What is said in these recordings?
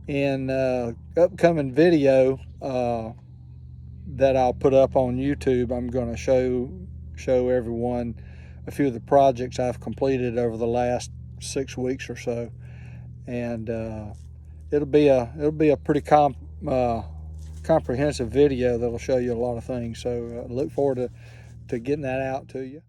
in upcoming video that I'll put up on YouTube. I'm going to show everyone a few of the projects I've completed over the last 6 weeks or so, and it'll be a pretty comprehensive video that'll show you a lot of things. So look forward to getting that out to you.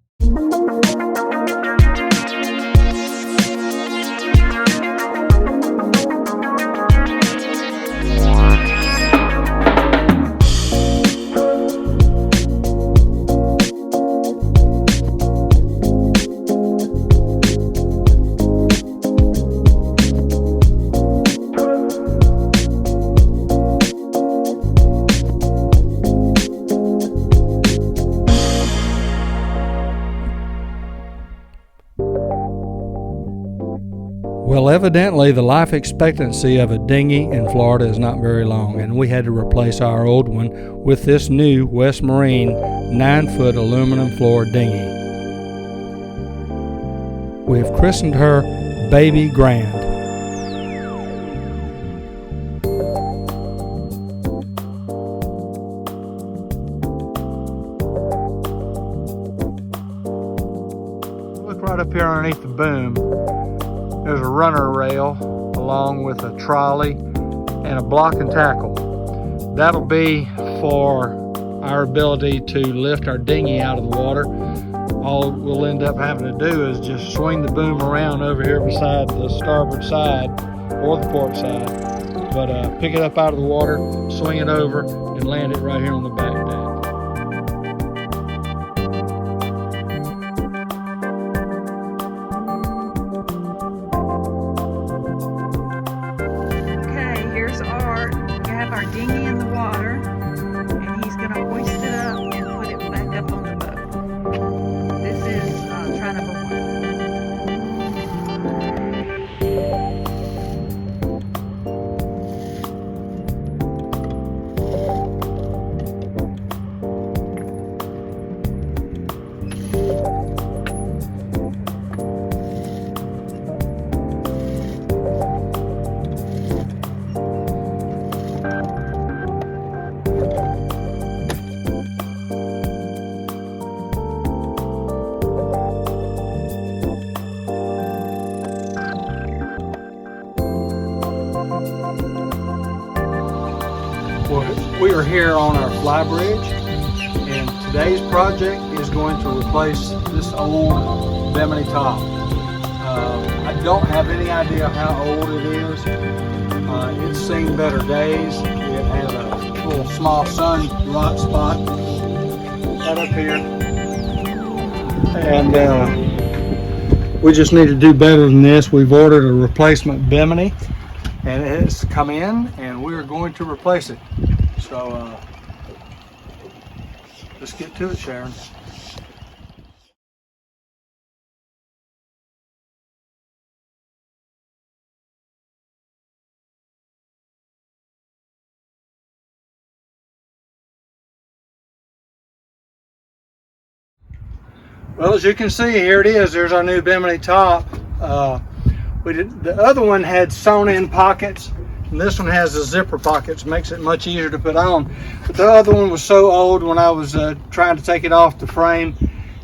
Well, evidently the life expectancy of a dinghy in Florida is not very long, and we had to replace our old one with this new West Marine 9-foot aluminum floor dinghy. We have christened her Baby Grand. Look right up here underneath the boom. There's a runner rail along with a trolley and a block and tackle. That'll be for our ability to lift our dinghy out of the water. All we'll end up having to do is just swing the boom around over here beside the starboard side or the port side. But pick it up out of the water, swing it over, and land it right here on the back deck. Our dinghy in the water, and he's going to hoist it up and put it back up on the boat. This is try number 1. We are here on our fly bridge, and today's project is going to replace this old Bimini top. I don't have any idea how old it is. It's seen better days. It has a little small sun rot spot right up here, and we just need to do better than this. We've ordered a replacement Bimini, and it has come in, and we're going to replace it. So let's get to it, Sharon. Well, as you can see, here it is. There's our new Bimini top. The other one had sewn in pockets, and this one has the zipper pockets. Makes it much easier to put on. But the other one was so old, when I was trying to take it off the frame,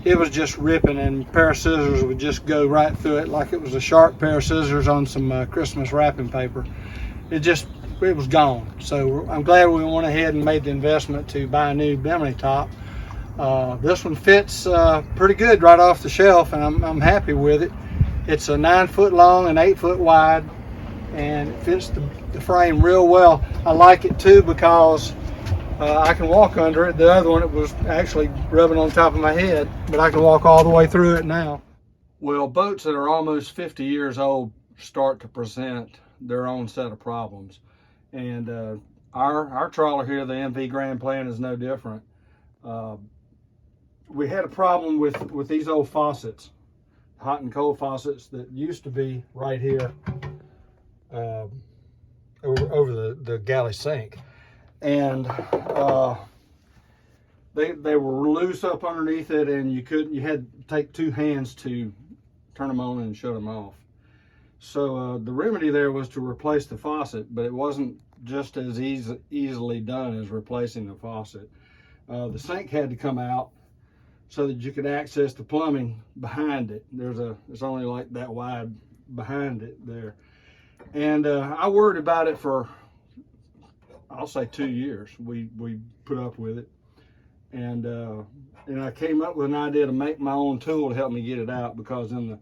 it was just ripping, and a pair of scissors would just go right through it like it was a sharp pair of scissors on some Christmas wrapping paper. It was gone. So I'm glad we went ahead and made the investment to buy a new Bimini top. This one fits pretty good right off the shelf, and I'm happy with it. It's a 9 foot long and 8 foot wide, and it fits the frame real well. I like it too because I can walk under it. The other one, it was actually rubbing on top of my head, but I can walk all the way through it now. Well, boats that are almost 50 years old start to present their own set of problems, and our trawler here, the MV Grand Plan, is no different. We had a problem with these old faucets, hot and cold faucets that used to be right here over the galley sink, and they were loose up underneath it, and you had to take 2 hands to turn them on and shut them off. So the remedy there was to replace the faucet, but it wasn't just as easily done as replacing the faucet. The sink had to come out so that you could access the plumbing behind it. It's only like that wide behind it there. And I worried about it for, I'll say 2 years. We put up with it. And I came up with an idea to make my own tool to help me get it out, because in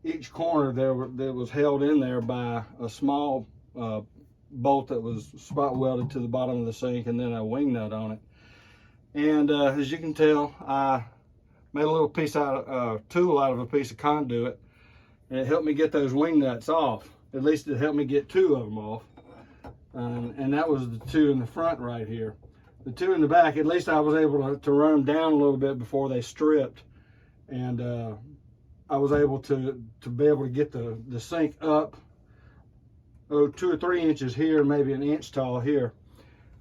each corner there was held in there by a small bolt that was spot welded to the bottom of the sink, and then a wing nut on it. And as you can tell, I made a little tool out of a piece of conduit, and it helped me get those wing nuts off. At least it helped me get 2 of them off. And that was the 2 in the front right here. The 2 in the back, at least I was able to run them down a little bit before they stripped. And I was able to be able to get the sink up 2 or 3 inches here, maybe an inch tall here.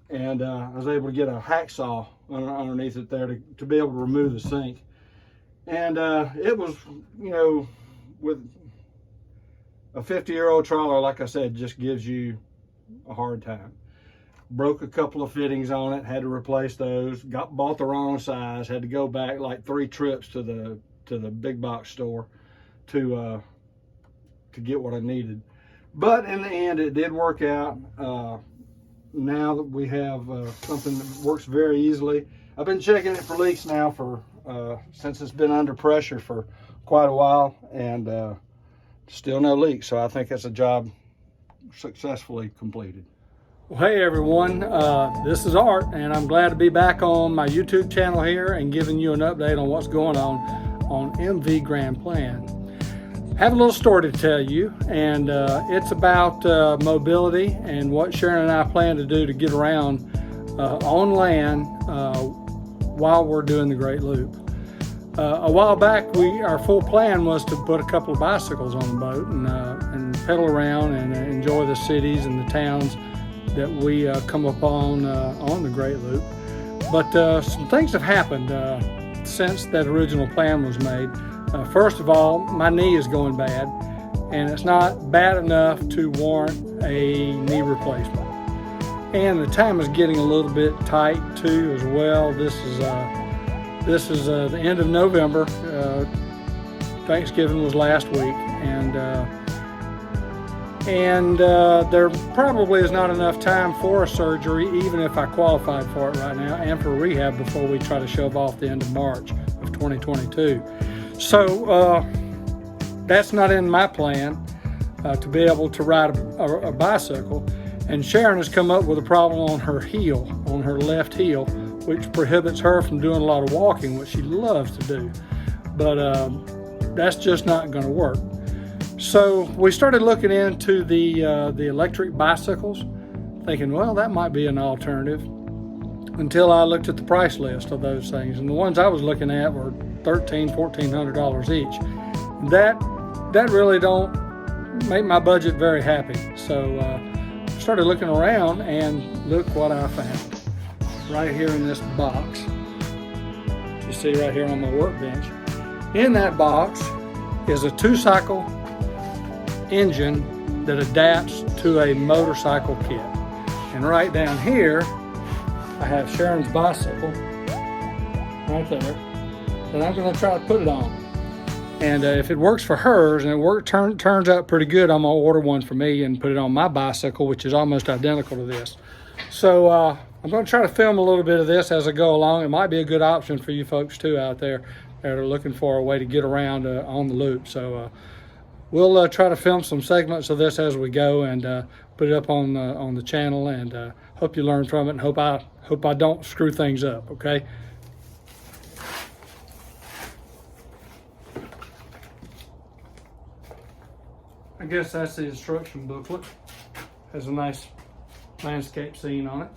And I was able to get a hacksaw underneath it there to be able to remove the sink. And it was, you know, with a 50-year-old trawler, like I said, just gives you a hard time. Broke a couple of fittings on it, had to replace those. Bought the wrong size, had to go back like 3 trips to the big box store to get what I needed. But in the end, it did work out. Now that we have something that works very easily. I've been checking it for leaks now for since it's been under pressure for quite a while, and still no leaks. So I think it's a job successfully completed. Well, hey everyone, this is Art, and I'm glad to be back on my YouTube channel here and giving you an update on what's going on MV Grand Plan. I have a little story to tell you, and it's about mobility and what Sharon and I plan to do to get around on land while we're doing the Great Loop. A while back, our full plan was to put a couple of bicycles on the boat and pedal around and enjoy the cities and the towns that we come upon on the Great Loop. But some things have happened since that original plan was made. First of all, my knee is going bad, and it's not bad enough to warrant a knee replacement. And the time is getting a little bit tight too as well. This is the end of November. Thanksgiving was last week, and there probably is not enough time for a surgery, even if I qualified for it right now, and for rehab before we try to shove off the end of March of 2022. So that's not in my plan to be able to ride a bicycle. And Sharon has come up with a problem on her heel, on her left heel, which prohibits her from doing a lot of walking, which she loves to do. But that's just not going to work. So we started looking into the electric bicycles, thinking, well, that might be an alternative, until I looked at the price list of those things. And the ones I was looking at were $1,300, $1,400 each. That really don't make my budget very happy. So started looking around, and look what I found right here in this box. You see right here on my workbench. In that box is a 2-cycle engine that adapts to a motorcycle kit. And right down here, I have Sharon's bicycle right there that I'm going to try to put it on. And if it works for hers and it turns out pretty good, I'm going to order one for me and put it on my bicycle, which is almost identical to this. So I'm going to try to film a little bit of this as I go along. It might be a good option for you folks too out there that are looking for a way to get around on the loop. So we'll try to film some segments of this as we go and put it up on the channel, and hope you learn from it, and hope I don't screw things up, okay? I guess that's the instruction booklet. Has a nice landscape scene on it.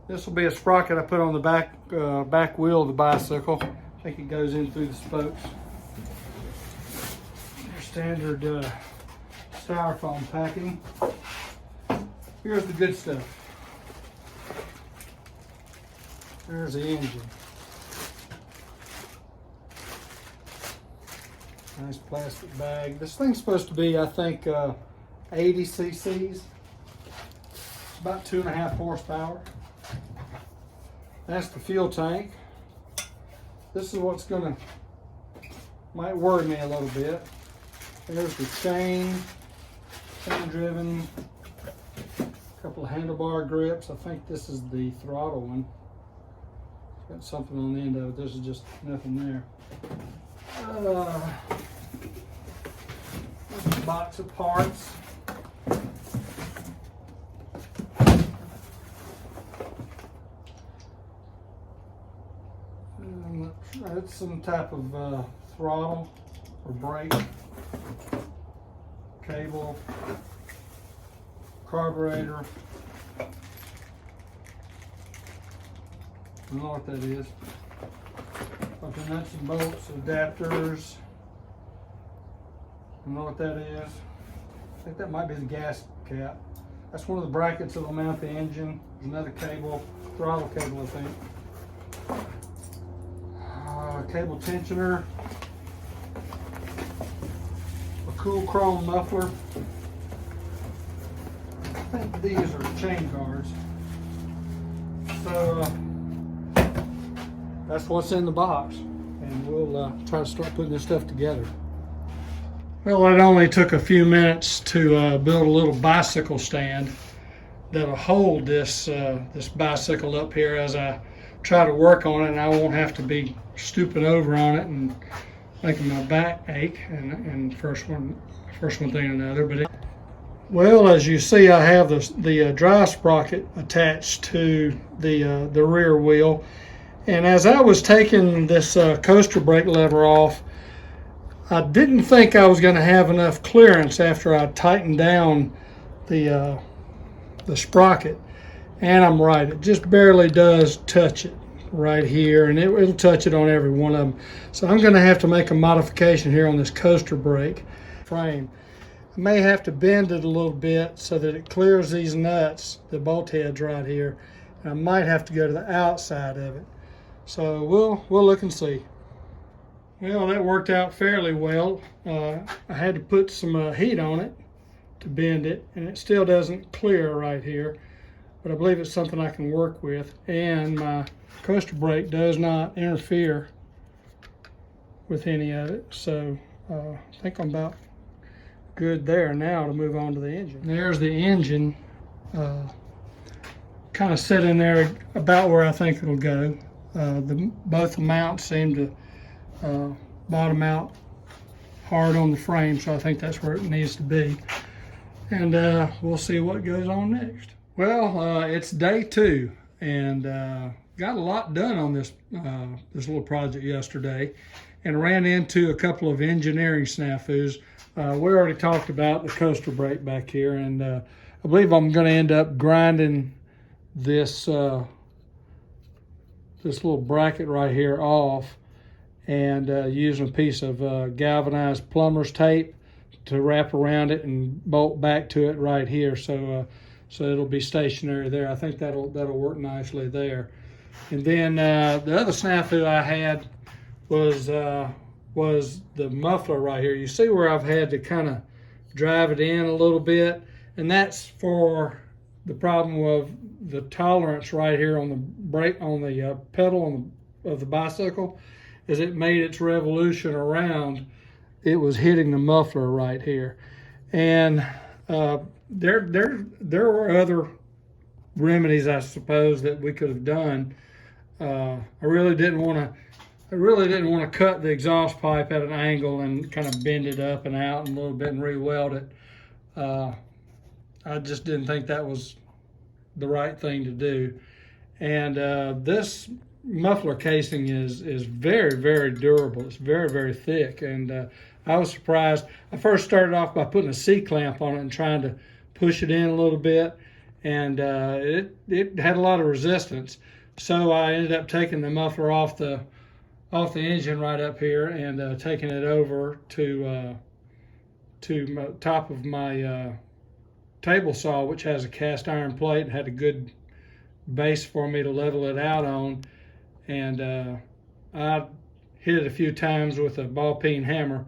This will be a sprocket I put on the back wheel of the bicycle. I think it goes in through the spokes. Your standard styrofoam packing. Here's the good stuff. There's the engine. Nice plastic bag. This thing's supposed to be, I think, 80 cc's. It's about 2.5 horsepower. That's the fuel tank. This is what's might worry me a little bit. There's the chain driven, a couple of handlebar grips. I think this is the throttle one. It's got something on the end of it. This is just nothing there. There's a box of parts. It's some type of throttle or brake, cable, carburetor. I don't know what that is. But the nuts and bolts, adapters. I don't know what that is. I think that might be the gas cap. That's one of the brackets that'll mount the engine. There's another cable, throttle cable, I think. Cable tensioner, a cool chrome muffler. I think these are chain guards. So that's what's in the box, and we'll try to start putting this stuff together. Well, it only took a few minutes to build a little bicycle stand that'll hold this this bicycle up here as I try to work on it, and I won't have to be stooping over on it and making my back ache and first one thing and another. But well, as you see, I have the drive sprocket attached to the rear wheel, and as I was taking this coaster brake lever off, I didn't think I was going to have enough clearance after I tightened down the sprocket, and I'm right, it just barely does touch it right here, and it'll touch it on every one of them. So I'm going to have to make a modification here on this coaster brake frame. I may have to bend it a little bit so that it clears these nuts, the bolt heads right here. And I might have to go to the outside of it. So we'll look and see. Well, that worked out fairly well. I had to put some heat on it to bend it, and it still doesn't clear right here, but I believe it's something I can work with. And my coaster brake does not interfere with any of it, so I think I'm about good there now to move on to the engine. There's the engine, kind of set in there about where I think it'll go. Both the mounts seem to bottom out hard on the frame, so I think that's where it needs to be. And we'll see what goes on next. Well, it's day 2, and got a lot done on this little project yesterday, and ran into a couple of engineering snafus. We already talked about the coaster brake back here, and I believe I'm going to end up grinding this this little bracket right here off, and using a piece of galvanized plumber's tape to wrap around it and bolt back to it right here, so it'll be stationary there. I think that'll work nicely there. And then the other snafu I had was the muffler right here. You see where I've had to kind of drive it in a little bit, and that's for the problem of the tolerance right here on the brake, on the pedal of the bicycle. As it made its revolution around, it was hitting the muffler right here. And there were other remedies, I suppose, that we could have done. I really didn't want to cut the exhaust pipe at an angle and kind of bend it up and out a little bit and re-weld it. I just didn't think that was the right thing to do. And this muffler casing is very, very durable. It's very, very thick, and I was surprised. I first started off by putting a C-clamp on it and trying to push it in a little bit, and it had a lot of resistance. So I ended up taking the muffler off the engine right up here and taking it over to top of my table saw, which has a cast iron plate and had a good base for me to level it out on. And I hit it a few times with a ball peen hammer,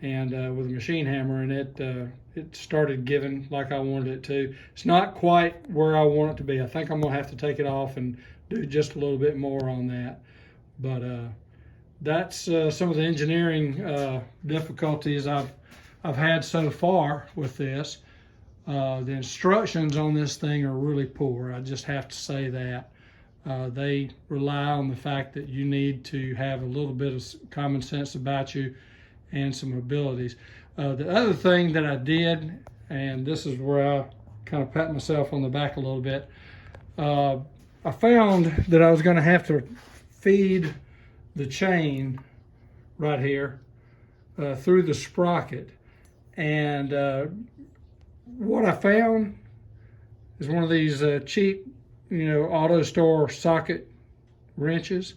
and with a machine hammer, and it started giving like I wanted it to. It's not quite where I want it to be. I think I'm gonna have to take it off and do just a little bit more on that. But that's some of the engineering difficulties I've had so far with this. The instructions on this thing are really poor. I just have to say that. They rely on the fact that you need to have a little bit of common sense about you and some abilities. The other thing that I did, and this is where I kind of pat myself on the back a little bit, I found that I was going to have to feed the chain right here through the sprocket. And what I found is one of these cheap, auto store socket wrenches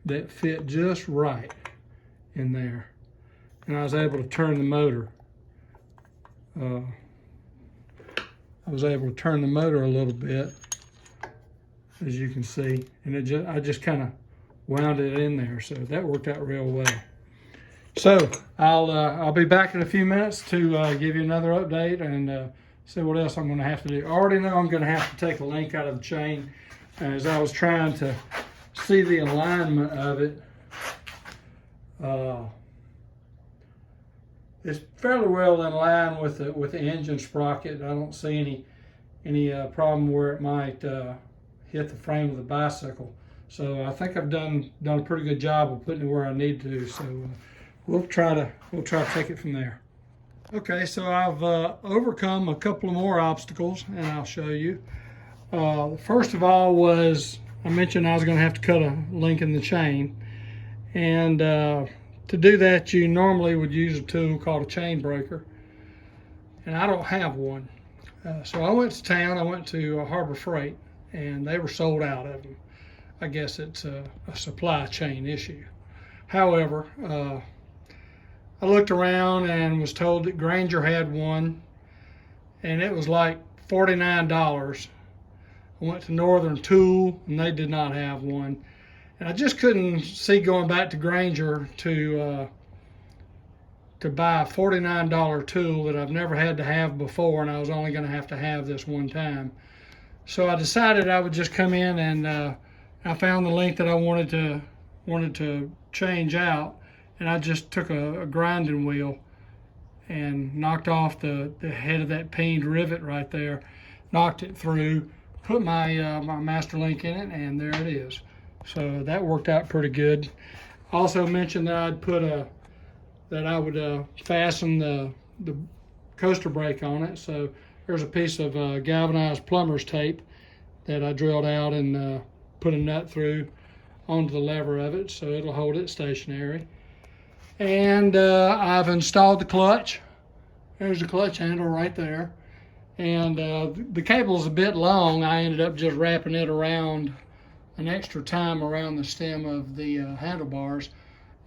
that fit just right in there. And I was able to turn the motor. I was able to turn the motor a little bit, as you can see, and I just kind of wound it in there, so that worked out real well. So I'll be back in a few minutes to give you another update and see what else I'm going to have to do. I already know I'm going to have to take a link out of the chain, as I was trying to see the alignment of it. It's fairly well in line with the engine sprocket. I don't see any problem where it might hit the frame of the bicycle. So I think I've done a pretty good job of putting it where I need to. So we'll try to take it from there. Okay, so I've overcome a couple of more obstacles, and I'll show you. First of all was, I mentioned I was going to have to cut a link in the chain, and to do that you normally would use a tool called a chain breaker, and I don't have one. So I went to town, I went to Harbor Freight, and they were sold out of them. I guess it's a supply chain issue. However, I looked around and was told that Grainger had one, and it was like $49. I went to Northern Tool, and they did not have one. And I just couldn't see going back to Grainger to buy a $49 tool that I've never had to have before, and I was only going to have this one time. So I decided I would just come in, and I found the link that I wanted to change out, and I just took a grinding wheel and knocked off the head of that peened rivet right there, knocked it through, put my my master link in it, and there it is. So that worked out pretty good. Also mentioned that I would fasten the coaster brake on it. So there's a piece of galvanized plumber's tape that I drilled out and put a nut through onto the lever of it, so it'll hold it stationary. And I've installed the clutch. There's the clutch handle right there. And the cable's a bit long. I ended up just wrapping it around an extra time around the stem of the handlebars,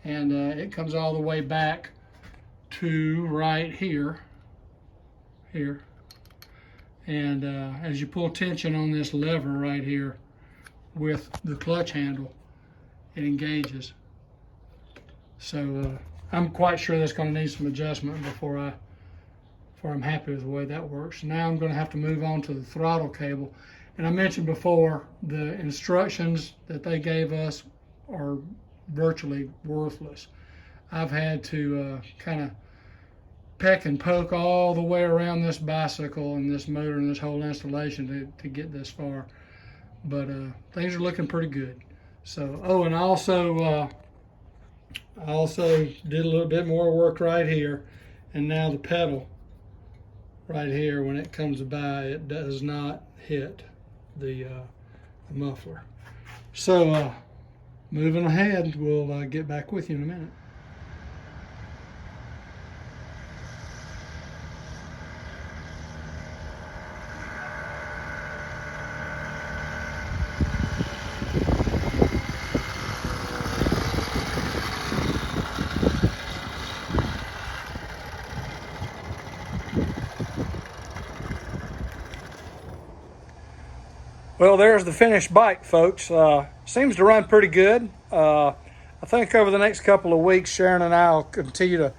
and it comes all the way back to right here. And as you pull tension on this lever right here with the clutch handle, it engages. So I'm quite sure that's going to need some adjustment before I'm happy with the way that works. Now I'm going to have to move on to the throttle cable. And I mentioned before, the instructions that they gave us are virtually worthless. I've had to kind of peck and poke all the way around this bicycle and this motor and this whole installation to get this far. But things are looking pretty good. So, and I also did a little bit more work right here. And now the pedal right here, when it comes by, it does not hit the muffler. So moving ahead, we'll get back with you in a minute. Well, there's the finished bike, folks. Seems to run pretty good. I think over the next couple of weeks, Sharon and I will continue to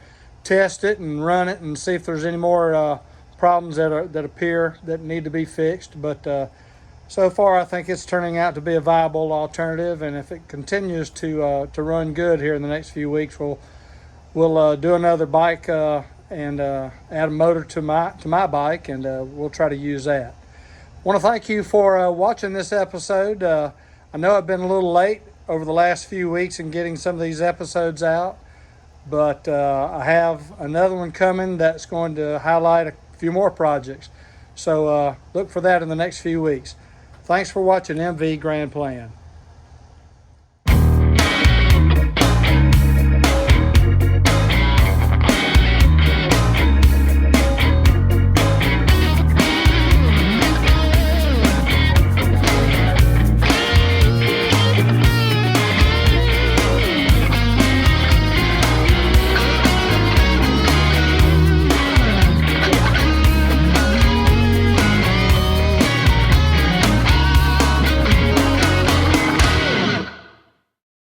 test it and run it and see if there's any more problems that appear that need to be fixed. But so far, I think it's turning out to be a viable alternative, and if it continues to run good here in the next few weeks, we'll do another bike and add a motor to my bike, and we'll try to use that. I want to thank you for watching this episode. I know I've been a little late over the last few weeks in getting some of these episodes out, but I have another one coming that's going to highlight a few more projects. So look for that in the next few weeks. Thanks for watching MV Grand Plan.